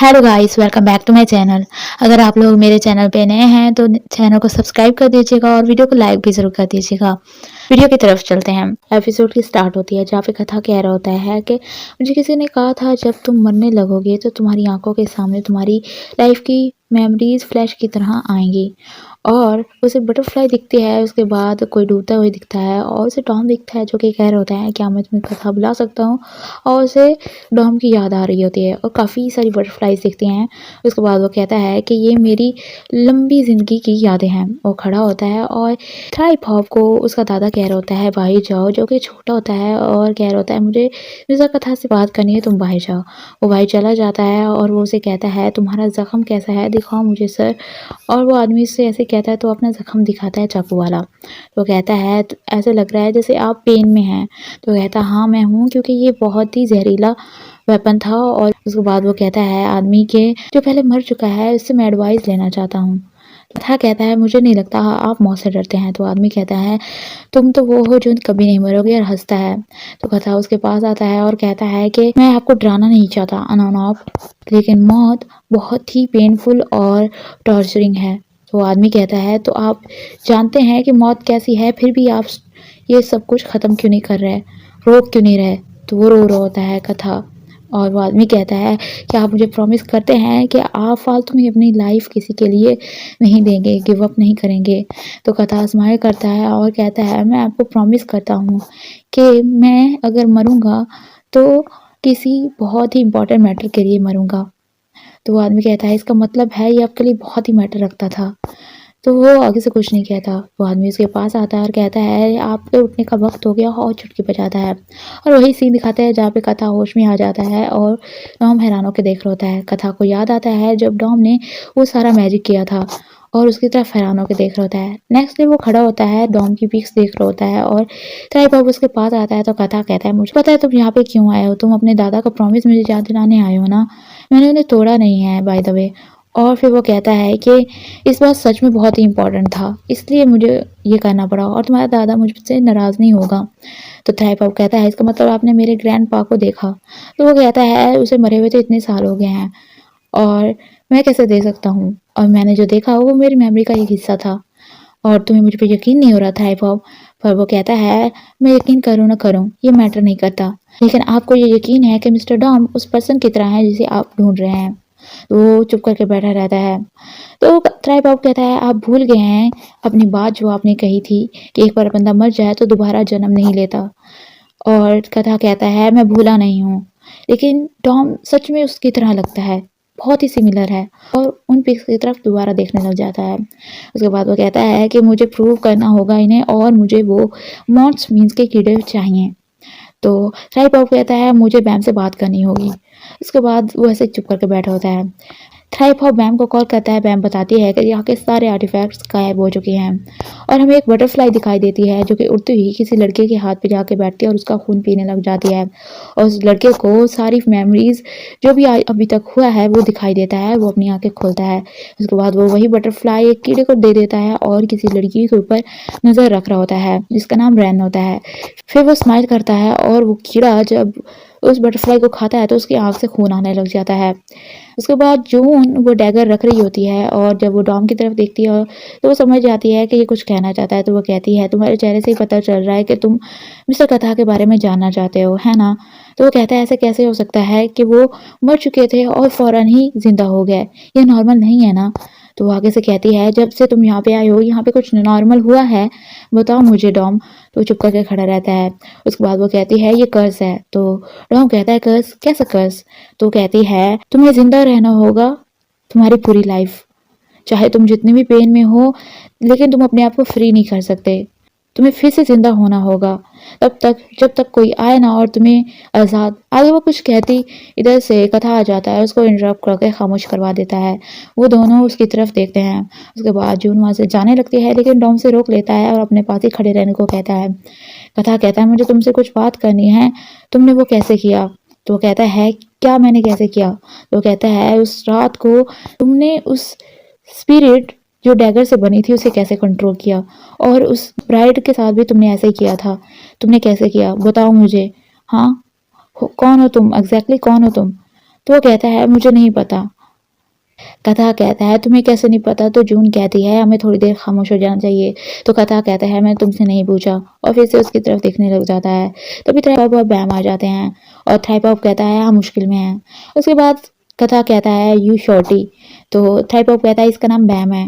Hello guys, welcome back to my channel. अगर आप लोग मेरे चैनल पे नए हैं तो चैनल को सब्सक्राइब कर दीजिएगा और वीडियो को लाइक भी ज़रूर कर दीजिएगा। वीडियो की तरफ चलते हैं। एपिसोड की स्टार्ट होती है जहाँ पे कथा कह रहा होता है कि मुझे किसी ने कहा था जब तुम मरने लगोगे तो तुम्हारी आंखों के सामने तुम्हारी लाइफ की मेमोरीज फ्लैश की तरह आएंगी। और उसे बटरफ्लाई दिखती है, उसके बाद कोई डूबता हुआ दिखता है और उसे टॉम दिखता है जो कि कह रहा होता है क्या मैं तुम्हें कथा बुला सकता हूँ। और उसे डॉम की याद आ रही होती है और काफ़ी सारी बटरफ्लाइज दिखती हैं। उसके बाद वो कहता है कि ये मेरी लंबी ज़िंदगी की यादें हैं। वो खड़ा होता है और ट्राइब हॉप को उसका दादा कह रहा होता है बाहर जाओ, जो कि छोटा होता है और कह रहा होता है मुझे मिर्ज़ा कथा से बात करनी है, तुम बाहर जाओ। वो बाहर चला जाता है और वो उसे कहता है तुम्हारा ज़ख्म कैसा है, दिखाओ मुझे सर। और वो आदमी से ऐसे कहता है तो अपना ज़ख्म दिखाता है चाकू वाला। तो कहता है "तो ऐसे लग रहा है जैसे आप पेन में हैं"। तो कहता हाँ मैं हूँ, क्योंकि ये बहुत ही जहरीला वेपन था। और उसके बाद वो कहता है आदमी के जो पहले मर चुका है उससे मैं एडवाइस लेना चाहता हूँ। कथा कहता है मुझे नहीं लगता आप मौत से डरते हैं। तो आदमी कहता है तुम तो वो हो जो कभी नहीं मरोगे, और हंसता है। तो कथा उसके पास आता है और कहता है कि मैं आपको डराना नहीं चाहता अनोनॉप, लेकिन मौत बहुत ही पेनफुल और टॉर्चरिंग है। तो आदमी कहता है तो आप जानते हैं कि मौत कैसी है, फिर भी आप ये सब कुछ ख़त्म क्यों नहीं कर रहे, रोक क्यों नहीं रहे। तो वो रो रहा होता है कथा। और वो आदमी कहता है कि आप मुझे प्रॉमिस करते हैं कि आप फालतू में अपनी लाइफ किसी के लिए नहीं देंगे, गिव अप नहीं करेंगे। तो कथा स्माइल करता है और कहता है मैं आपको प्रॉमिस करता हूँ कि मैं अगर मरूँगा तो किसी बहुत ही इम्पोर्टेंट मैटर के लिए मरूँगा। तो वो आदमी कहता है इसका मतलब है ये आपके लिए बहुत ही मैटर रखता था। तो वो आगे से कुछ नहीं कहता। वो आदमी उसके पास आता है और कहता है आपके उठने का वक्त हो गया, और चुटकी बजाता है। और वही सीन दिखाता है जहाँ पे कथा होश में आ जाता है और डॉम हैरान होकर देख रहा होता है। कथा को याद आता है जब डॉम ने वो सारा मैजिक किया था और उसकी तरफ हैरान होकर देख रहा होता है। नेक्स्ट डे वो खड़ा होता है, डॉम की पिक्स देख रहा होता है और ट्राइब अब उसके पास आता है। तो कथा कहता है मुझे पता है तुम यहाँ पे क्यों आए हो, तुम अपने दादा का प्रॉमिस मुझे याद दिलाने आए हो ना, मैंने उन्हें तोड़ा नहीं है बाय द वे। और फिर वो कहता है कि इस बात सच में बहुत ही इम्पोर्टेंट था, इसलिए मुझे ये करना पड़ा और तुम्हारा दादा मुझसे नाराज़ नहीं होगा। तो थ्राइपॉप कहता है इसका मतलब आपने मेरे ग्रैंड पा को देखा। तो वो कहता है उसे मरे हुए तो इतने साल हो गए हैं और मैं कैसे दे सकता हूँ, और मैंने जो देखा वो मेरी मेमोरी का एक हिस्सा था और तुम्हें मुझ पर यकीन नहीं हो रहा थ्राइपॉप। पर वो कहता है मैं यकीन करूँ ना करूँ ये मैटर नहीं करता, लेकिन आपको ये यकीन है कि मिस्टर डॉम उस पर्सन की तरह है जिसे आप ढूंढ रहे हैं। तो वो चुप करके बैठा रहता है। तो ट्राइबॉब कहता है आप भूल गए हैं अपनी बात जो आपने कही थी कि एक बार बंदा मर जाए तो दोबारा जन्म नहीं लेता। और कथा कहता है मैं भूला नहीं हूँ, लेकिन टॉम सच में उसकी तरह लगता है, बहुत ही सिमिलर है। और उन पिक्स की तरफ दोबारा देखने लग जाता है। उसके बाद वो कहता है कि मुझे प्रूव करना होगा इन्हें और मुझे वो मॉन्स मीन्स के कीड़े चाहिए। तो ट्राइबॉब कहता है मुझे बैम से बात करनी होगी। उसके बाद वो ऐसे चुप करके बैठा होता है। थ्राइपॉप बैम को कॉल करता है। बैम बताती है कि यहाँ के सारे आर्टिफैक्ट्स गायब हो चुके हैं और हमें एक बटरफ्लाई दिखाई देती है जो कि उड़ती हुई किसी लड़के के हाथ पे जाके बैठती है और उसका खून पीने लग जाती है। और उस लड़के को सारी मेमोरीज जो भी अभी तक हुआ है वो दिखाई देता है। वो अपनी आंखें खोलता है। उसके बाद वो वही बटरफ्लाई एक कीड़े को दे देता है और किसी लड़की के ऊपर नज़र रख रहा होता है जिसका नाम रैन होता है। फिर वो स्माइल करता है और वो कीड़ा जब उस बटरफ्लाई को खाता है तो उसकी आंख से खून आने लग जाता है। उसके बाद जून वो डैगर रख रही होती है और जब वो डॉम की तरफ देखती है तो वो समझ जाती है कि ये कुछ कहना चाहता है। तो वो कहती है तुम्हारे चेहरे से ही पता चल रहा है कि तुम मिस्टर कथा के बारे में जानना चाहते हो, है ना। तो वो कहता है ऐसे कैसे हो सकता है कि वो मर चुके थे और फौरन ही जिंदा हो गए, ये नॉर्मल नहीं है ना। तो वो आगे से कहती है जब से तुम यहाँ पे आए हो यहाँ पे कुछ नॉर्मल हुआ है, बताओ मुझे डॉम। तो चुप करके खड़ा रहता है। उसके बाद वो कहती है ये कर्ज है। तो डॉम कहता है कर्ज, कैसा कर्ज। तो कहती है तुम्हें जिंदा रहना होगा तुम्हारी पूरी लाइफ, चाहे तुम जितने भी पेन में हो, लेकिन तुम अपने आप को फ्री नहीं कर सकते, तुम्हें फिर से जिंदा होना होगा तब तक जब तक कोई आए ना और तुम्हें आज़ाद। आगे वो कुछ कहती, इधर से कथा आ जाता है, उसको इंटरप्ट करके खामोश करवा देता है। वो दोनों उसकी तरफ देखते हैं। उसके बाद जून वहाँ से जाने लगती है लेकिन डॉम से रोक लेता है और अपने पास ही खड़े रहने को कहता है। कथा कहता है मुझे तुमसे कुछ बात करनी है, तुमने वो कैसे किया। तो वो कहता है क्या मैंने कैसे किया। तो कहता है उस रात को तुमने उस स्पिरिट जो डैगर से बनी थी उसे कैसे कंट्रोल किया, और उस ब्राइड के साथ भी तुमने ऐसे ही किया था, तुमने कैसे किया बताओ मुझे। हाँ कौन हो तुम, एग्जैक्टली कौन हो तुम। तो वो कहता है मुझे नहीं पता। कथा कहता है तुम्हें कैसे नहीं पता। तो जून कहती है हमें थोड़ी देर खामोश हो जाना चाहिए। तो कथा कहता है मैं तुमसे नहीं पूछा, और फिर से उसकी तरफ देखने लग जाता है। तभी थ्राइपॉप और बैम आ जाते हैं और थ्राइपॉप कहता है हम मुश्किल में हैं। उसके बाद कथा कहता है यू शॉर्टी। तो थ्राइपॉप कहता है इसका नाम बैम है,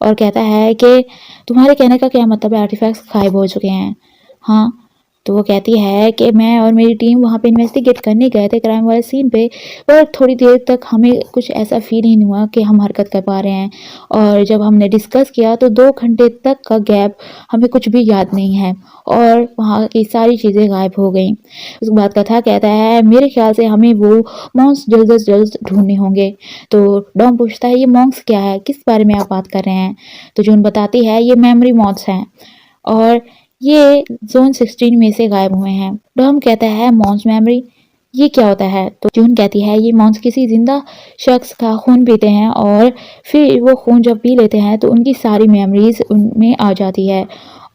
और कहता है कि तुम्हारे कहने का क्या मतलब है, आर्टिफैक्ट्स गायब हो चुके हैं। हाँ, तो वो कहती है कि मैं और मेरी टीम वहाँ पे इन्वेस्टिगेट करने गए थे क्राइम वाले सीन पे, पर थोड़ी देर तक हमें कुछ ऐसा फील ही नहीं हुआ कि हम हरकत कर पा रहे हैं, और जब हमने डिस्कस किया तो 2 घंटे तक का गैप, हमें कुछ भी याद नहीं है और वहाँ की सारी चीज़ें गायब हो गई। उसके बाद कथा कहता है मेरे ख्याल से हमें वो मॉन्क्स जल्द से जल्द ढूंढने होंगे। तो डॉम पूछता है ये मॉन्क्स क्या है, किस बारे में आप बात कर रहे हैं। तो जून बताती है ये मेमोरी मॉन्क्स हैं और ये ज़ोन 16 में से गायब हुए हैं। डॉम कहता है मॉन्स मेमोरी, ये क्या होता है। तो जून कहती है ये मॉन्स किसी जिंदा शख्स का खून पीते हैं और फिर वो खून जब पी लेते हैं तो उनकी सारी मेमोरीज उनमें आ जाती है।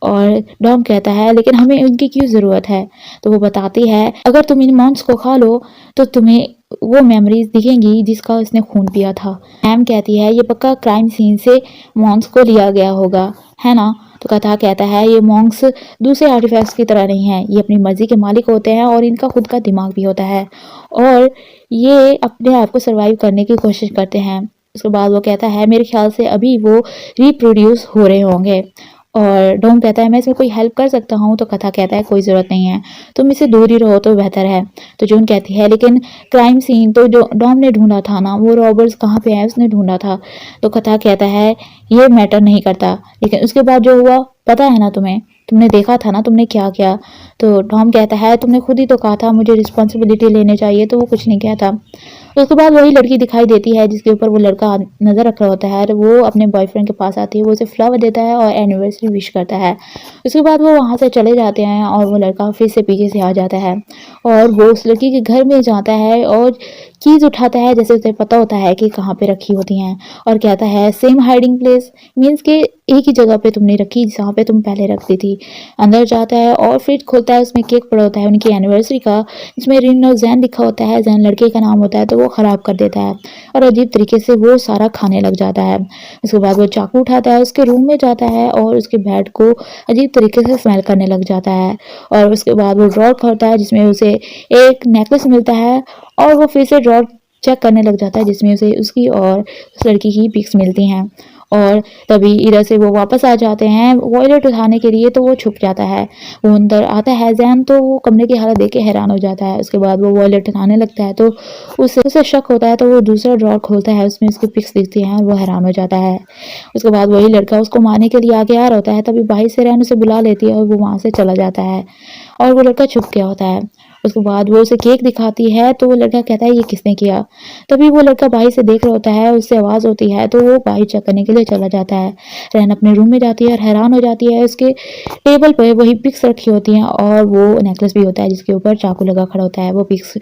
और डॉम कहता है लेकिन हमें उनकी क्यों ज़रूरत है। तो वो बताती है अगर तुम इन मॉन्स को खा लो तो तुम्हें वो मेमोरीज दिखेंगी जिसका उसने खून पिया था। एम कहती है ये पक्का क्राइम सीन से मॉन्स को लिया गया होगा, है ना। तो कथा कहता है ये मॉन्क्स दूसरे आर्टिफैक्ट्स की तरह नहीं है, ये अपनी मर्जी के मालिक होते हैं और इनका खुद का दिमाग भी होता है और ये अपने आप को सर्वाइव करने की कोशिश करते हैं। उसके बाद वो कहता है मेरे ख्याल से अभी वो रिप्रोड्यूस हो रहे होंगे। और डोम कहता है मैं इसमें कोई हेल्प कर सकता हूँ। तो कथा कहता है कोई ज़रूरत नहीं है, तुम इससे दूर ही रहो तो बेहतर है। तो जून कहती है लेकिन क्राइम सीन तो जो डॉम ने ढूंढा था ना, वो रॉबर्स कहाँ पे है, उसने ढूंढा था। तो कथा कहता है ये मैटर नहीं करता, लेकिन उसके बाद जो हुआ पता है ना तुम्हें, तुमने देखा था ना तुमने क्या किया। तो डॉम कहता है तुमने खुद ही तो कहा था मुझे रिस्पॉन्सिबिलिटी लेने चाहिए, तो वो कुछ नहीं कहता। उसके बाद वही लड़की दिखाई देती है जिसके ऊपर वो लड़का नज़र रख रहा होता है, और वो अपने बॉयफ्रेंड के पास आती है, वो उसे फ्लावर देता है और एनिवर्सरी विश करता है। उसके बाद वो वहाँ से चले जाते हैं और वो लड़का फिर से पीछे से आ जाता है और वो उस लड़की के घर में जाता है और कीज उठाता है जैसे उसे पता होता है कि कहाँ पे रखी होती हैं, और कहता है सेम हाइडिंग प्लेस, मीन्स के एक ही जगह पे तुमने रखी जहाँ पे तुम पहले रखती थी। अंदर जाता है और फ्रिज खोलता है, उसमें केक पड़ा होता है उनकी एनिवर्सरी का, जिसमें रिन और जैन लिखा होता है, जैन लड़के का नाम होता है, तो वो ख़राब कर देता है और अजीब तरीके से वो सारा खाने लग जाता है। उसके बाद वो चाकू उठाता है, उसके रूम में जाता है और उसके बेड को अजीब तरीके से स्मेल करने लग जाता है, और उसके बाद वो ड्रॉर खोलता है जिसमें उसे एक नेकलेस मिलता है, और वो फिर से ड्रॉर चेक करने लग जाता है जिसमें उसे उसकी और उस लड़की की पिक्स मिलती हैं। और तभी इधर से वो वापस आ जाते हैं वॉयलेट उठाने के लिए, तो वो छुप जाता है। वो अंदर आता है जैन, तो वो कमरे की हालत देख के हैरान हो जाता है। उसके बाद वो वॉयलेट उठाने लगता है तो उसे शक होता है, तो वो दूसरा ड्रॉर खोलता है, उसमें उसकी पिक्स दिखती हैं और वो हैरान हो जाता है। उसके बाद वही लड़का उसको मारने के लिए आगे आ रहा होता है, तभी बाहर से रैन उसे बुला लेती है और वो वहाँ से चला जाता है और वो लड़का छुप गया होता है। उसके बाद वो उसे केक दिखाती है, तो वो लड़का कहता है ये किसने किया। तभी वो लड़का बाहर से देख रहा होता है, उससे आवाज़ होती है, तो वो बाहर चेक करने के लिए चला जाता है। रैन अपने रूम में जाती है और हैरान हो जाती है, उसके टेबल पर वही पिक्स रखी होती हैं और वो नेकलेस भी होता है जिसके ऊपर चाकू लगा खड़ा होता है। वो पिक्स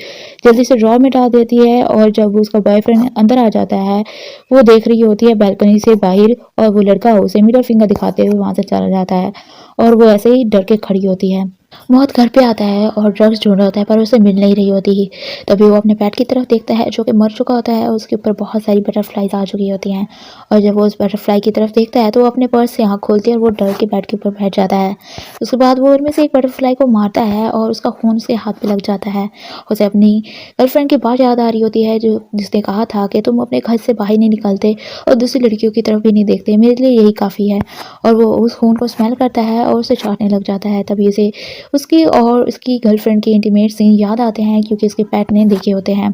जल्दी से ड्रॉर में डाल देती है और जब उसका बॉयफ्रेंड अंदर आ जाता है, वो देख रही होती है बैल्कनी से बाहर, और वो लड़का उसे मिडल फिंगर दिखाते हुए वहाँ से चला जाता है और वो ऐसे ही डर के खड़ी होती है। मौत घर पे आता है और ड्रग्स ढूंढ रहा होता है पर उसे मिल नहीं रही होती ही। तभी वो अपने पेट की तरफ देखता है जो कि मर चुका होता है, उसके ऊपर बहुत सारी बटरफ्लाईज आ चुकी होती हैं, और जब वो उस बटरफ्लाई की तरफ देखता है तो वो अपने पर्स से आँख खोलती है और वो डर के बेड के ऊपर बैठ जाता है। उसके बाद वो उनमें से एक बटरफ्लाई को मारता है और उसका खून उसके हाथ पे लग जाता है। उसे अपनी गर्लफ्रेंड की बात याद आ रही होती है जो जिसने कहा था कि तुम अपने घर से बाहर नहीं निकलते और दूसरी लड़कियों की तरफ भी नहीं देखते, मेरे लिए यही काफ़ी है। और वो उस खून को स्मेल करता है और उसे चाटने लग जाता है। तभी उसे उसकी और उसकी गर्लफ्रेंड के इंटीमेट सीन याद आते हैं क्योंकि उसके पेट ने देखे होते हैं,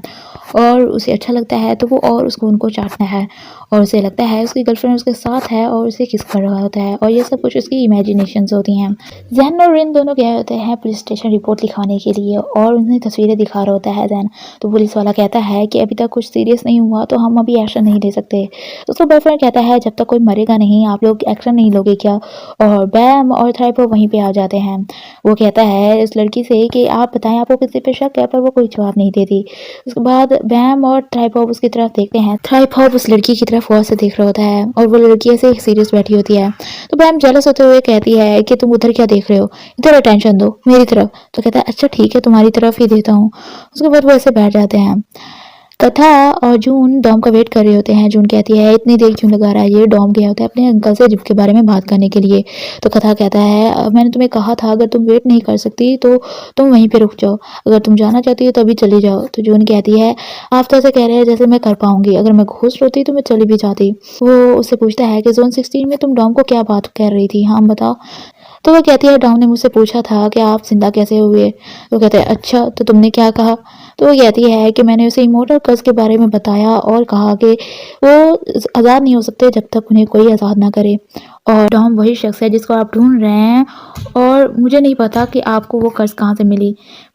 और उसे अच्छा लगता है तो वो और उसको उनको चाटना है, और उसे लगता है उसकी गर्लफ्रेंड उसके साथ है और उसे किस कर रहा होता है, और ये सब कुछ उसकी इमेजिनेशंस होती हैं। जैन और रिन दोनों गए होते हैं पुलिस स्टेशन रिपोर्ट लिखवाने के लिए और उन्हें तस्वीरें दिखा रहा होता है जैन। तो पुलिस वाला कहता है कि अभी तक कुछ सीरियस नहीं हुआ तो हम अभी एक्शन नहीं ले सकते। तो उसका बॉयफ्रेंड कहता है जब तक कोई मरेगा नहीं आप लोग एक्शन नहीं लोगे क्या। और बैम और थ्राइपो वहीं पे आ जाते हैं। वो कहता है उस लड़की से कि आप बताएं आपको किसी पे शक है, पर वो कोई जवाब नहीं देती। उसके बाद बैम और थ्राइपॉप उसकी तरफ देखते हैं। थ्राइपॉप उस लड़की की तरफ गौर से देख रहा होता है और वो लड़की ऐसे सीरियस बैठी होती है। तो बैम जेलस होते हुए कहती है कि तुम उधर क्या देख रहे हो, इधर अटेंशन दो मेरी तरफ। तो कहता है अच्छा ठीक है तुम्हारी तरफ ही देता हूँ। उसके बाद वो ऐसे बैठ जाते हैं। कथा और जून डॉम का वेट कर रहे होते हैं। जून कहती है इतनी देर क्यों लगा रहा है, ये डॉम गया होता है अपने अंकल से जिप के बारे में बात करने के लिए। तो कथा कहता है मैंने तुम्हें कहा था अगर तुम वेट नहीं कर सकती तो तुम वहीं पे रुक जाओ, अगर तुम जाना चाहती हो तो अभी चली जाओ। तो जून कहती है आप तो ऐसे कह रहे हैं जैसे मैं कर पाऊंगी, अगर मैं घोस्ट होती तो मैं चली भी जाती। वो उससे पूछता है कि जोन 16 में तुम डॉम को क्या बात कर रही थी, हाँ बताओ। तो वो कहती है डॉम ने मुझसे पूछा था कि आप जिंदा कैसे हुए। वो कहते हैं अच्छा तो तुमने क्या कहा। तो वो कहती है कि मैंने उसे इमोर्टल कर्स के बारे में बताया और कहा कि वो आज़ाद नहीं हो सकते जब तक उन्हें कोई आज़ाद ना करे, और डॉम वही शख्स है जिसको आप ढूंढ रहे हैं, और मुझे नहीं पता कि आपको वो कर्स कहाँ से मिली,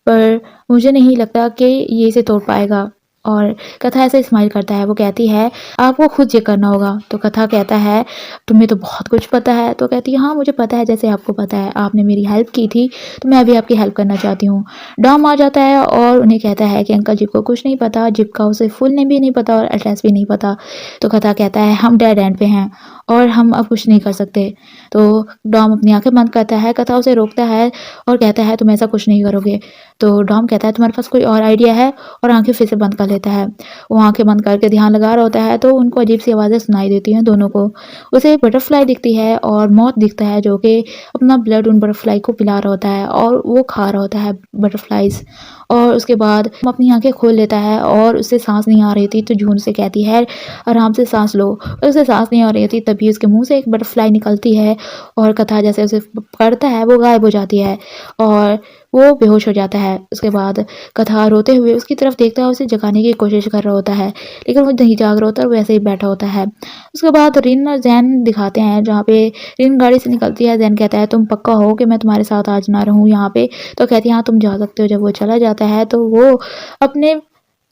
पर मुझे नहीं लगता कि ये इसे तोड़ पाएगा। और कथा ऐसे स्माइल करता है। वो कहती है आपको खुद ये करना होगा। तो कथा कहता है तुम्हें तो बहुत कुछ पता है। तो कहती है हाँ मुझे पता है, जैसे आपको पता है आपने मेरी हेल्प की थी तो मैं भी आपकी हेल्प करना चाहती हूँ। डॉम आ जाता है और उन्हें कहता है कि अंकल जी को कुछ नहीं पता, जिप का उसे फुल नेम भी नहीं पता और एड्रेस भी नहीं पता। तो कथा कहता है हम डेड एंड पे हैं और हम अब कुछ नहीं कर सकते। तो डॉम अपनी आंखें बंद करता है। कथा उसे रोकता है और कहता है तुम ऐसा कुछ नहीं करोगे। तो डॉम कहता है तुम्हारे पास कोई और आइडिया है, और आंखें फिर से बंद कर लेता है। वो आंखें बंद करके ध्यान लगा रहा होता है तो उनको अजीब सी आवाज़ें सुनाई देती हैं दोनों को। उसे बटरफ्लाई दिखती है और मौत दिखता है जो कि अपना ब्लड उन बटरफ्लाई को पिला रहा होता है और वो खा रहा होता है बटरफ्लाइज। और उसके बाद वो अपनी आंखें खोल लेता है और उससे सांस नहीं आ रही थी तो जून से कहती है आराम से सांस लो। और उसे सांस नहीं आ रही थी तभी उसके मुंह से एक बटरफ्लाई निकलती है और कथा जैसे उसे पकड़ता है वो गायब हो जाती है और वो बेहोश हो जाता है। उसके बाद कथा रोते हुए उसकी तरफ देखता है, उसे जगाने की कोशिश कर रहा होता है लेकिन वो नहीं जाग रहा होता और वैसे ही बैठा होता है। उसके बाद रिन और जैन दिखाते हैं जहाँ पे रिन गाड़ी से निकलती है। जैन कहता है तुम पक्का हो कि मैं तुम्हारे साथ आज ना रहूँ यहाँ पे। तो कहती है हाँ तुम जा सकते हो। जब वो चला जाता है तो वो अपने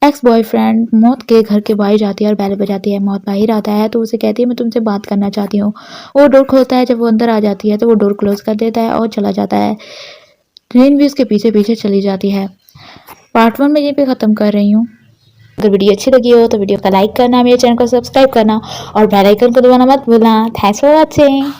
एक्स बॉयफ्रेंड मौत के घर के बाहर जाती है और बैल बजाती है। मौत बाहर आता है तो उसे कहती है मैं तुमसे बात करना चाहती हूँ। वो डोर खोलता है, जब वो अंदर आ जाती है तो वो डोर क्लोज कर देता है और चला जाता है। ट्रेन भी उसके पीछे पीछे चली जाती है। पार्ट 1 में यहीं पे ख़त्म कर रही हूँ। अगर वीडियो अच्छी लगी हो तो वीडियो को लाइक करना, मेरे चैनल को सब्सक्राइब करना और बेल आइकन को दबाना मत भूलना। Thanks for watching.